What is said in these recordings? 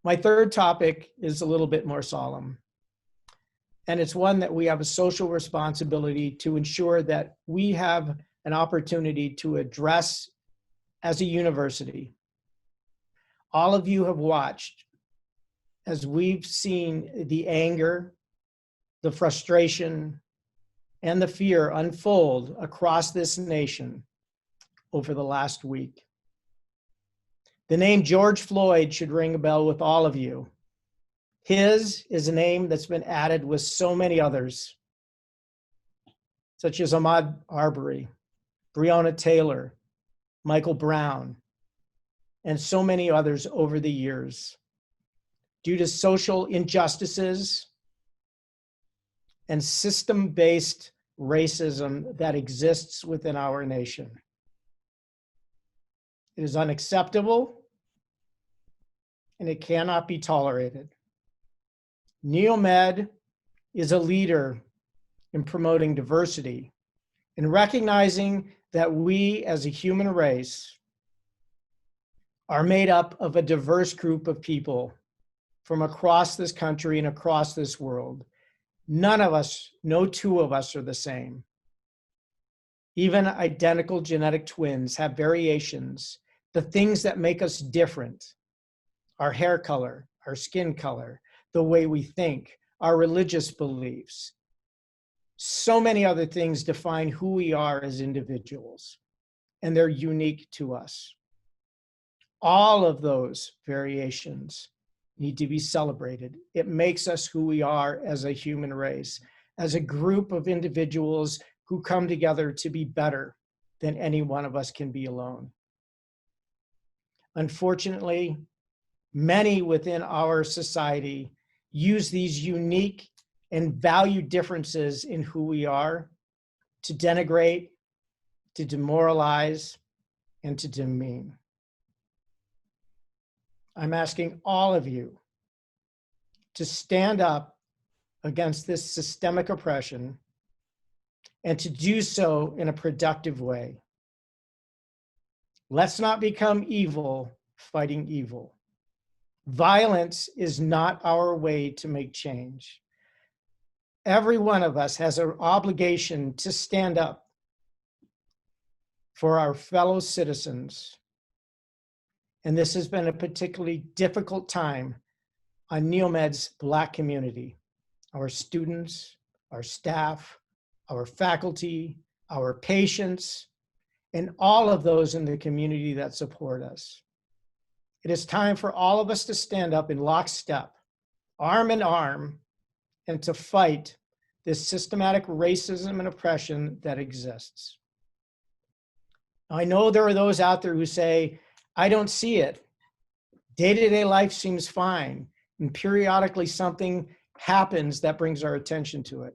My third topic is a little bit more solemn, and it's one that we have a social responsibility to ensure that we have an opportunity to address as a university. All of you have watched as we've seen the anger, the frustration, and the fear unfold across this nation over the last week. The name George Floyd should ring a bell with all of you. His is a name that's been added with so many others, such as Ahmaud Arbery, Breonna Taylor, Michael Brown, and so many others over the years, due to social injustices and system-based racism that exists within our nation. It is unacceptable, and it cannot be tolerated. NEOMED is a leader in promoting diversity and recognizing that we as a human race are made up of a diverse group of people from across this country and across this world. None of us, no two of us are the same. Even identical genetic twins have variations, the things that make us different, our hair color, our skin color, the way we think, our religious beliefs. So many other things define who we are as individuals, and they're unique to us. All of those variations need to be celebrated. It makes us who we are as a human race, as a group of individuals who come together to be better than any one of us can be alone. Unfortunately, many within our society use these unique and value differences in who we are to denigrate, to demoralize, and to demean. I'm asking all of you to stand up against this systemic oppression and to do so in a productive way. Let's not become evil fighting evil. Violence is not our way to make change. Every one of us has an obligation to stand up for our fellow citizens. And this has been a particularly difficult time on NEOMED's Black community, our students, our staff, our faculty, our patients, and all of those in the community that support us. It is time for all of us to stand up in lockstep, arm in arm, and to fight this systematic racism and oppression that exists. I know there are those out there who say, I don't see it. Day-to-day life seems fine, and periodically something happens that brings our attention to it.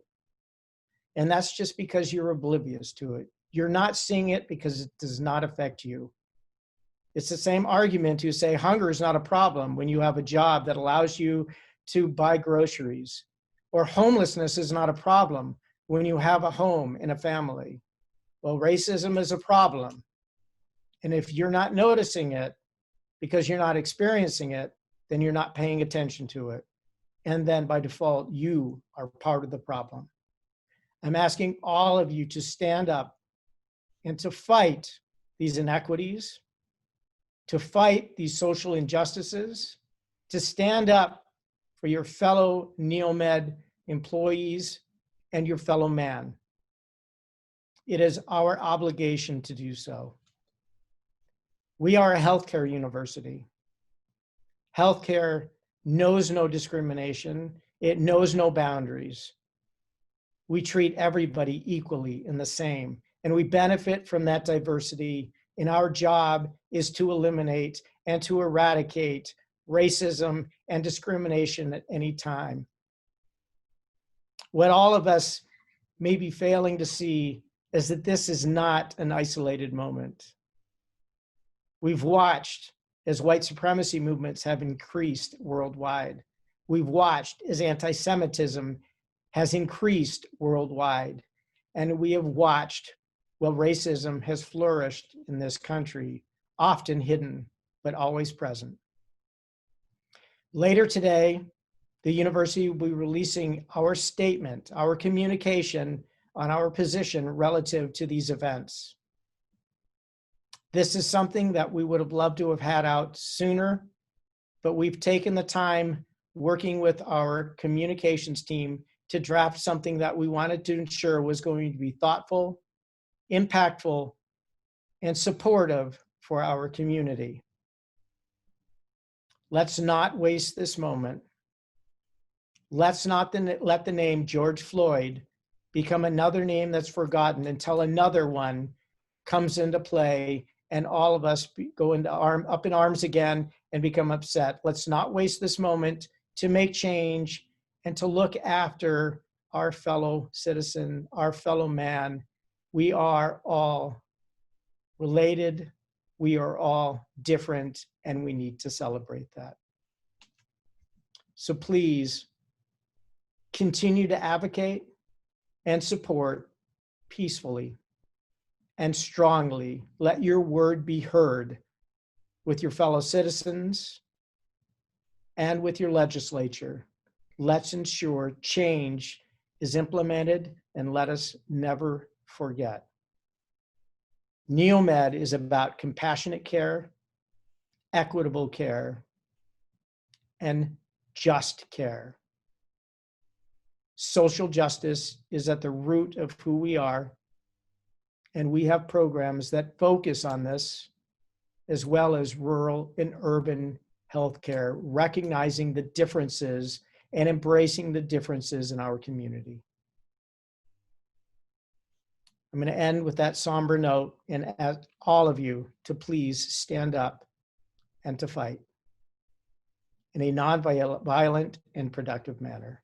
And that's just because you're oblivious to it. You're not seeing it because it does not affect you. It's the same argument to say hunger is not a problem when you have a job that allows you to buy groceries, or homelessness is not a problem when you have a home and a family. Well, racism is a problem. And if you're not noticing it because you're not experiencing it, then you're not paying attention to it. And then by default, you are part of the problem. I'm asking all of you to stand up and to fight these inequities, to fight these social injustices, to stand up for your fellow NEOMED employees and your fellow man. It is our obligation to do so. We are a healthcare university. Healthcare knows no discrimination. It knows no boundaries. We treat everybody equally and the same, and we benefit from that diversity, and our job is to eliminate and to eradicate racism and discrimination at any time. What all of us may be failing to see is that this is not an isolated moment. We've watched as white supremacy movements have increased worldwide. We've watched as anti-Semitism has increased worldwide. And we have watched while racism has flourished in this country, often hidden, but always present. Later today, the university will be releasing our statement, our communication on our position relative to these events. This is something that we would have loved to have had out sooner, but we've taken the time working with our communications team to draft something that we wanted to ensure was going to be thoughtful, impactful, and supportive for our community. Let's not waste this moment. Let's not let the name George Floyd become another name that's forgotten until another one comes into play and all of us go up in arms again and become upset. Let's not waste this moment to make change and to look after our fellow citizen, our fellow man. We are all related. We are all different, and we need to celebrate that. So please continue to advocate and support peacefully and strongly. Let your word be heard with your fellow citizens and with your legislature. Let's ensure change is implemented, and let us never forget. NEOMED is about compassionate care, equitable care, and just care. Social justice is at the root of who we are, and we have programs that focus on this, as well as rural and urban healthcare, recognizing the differences and embracing the differences in our community. I'm going to end with that somber note and ask all of you to please stand up and to fight in a non-violent and productive manner.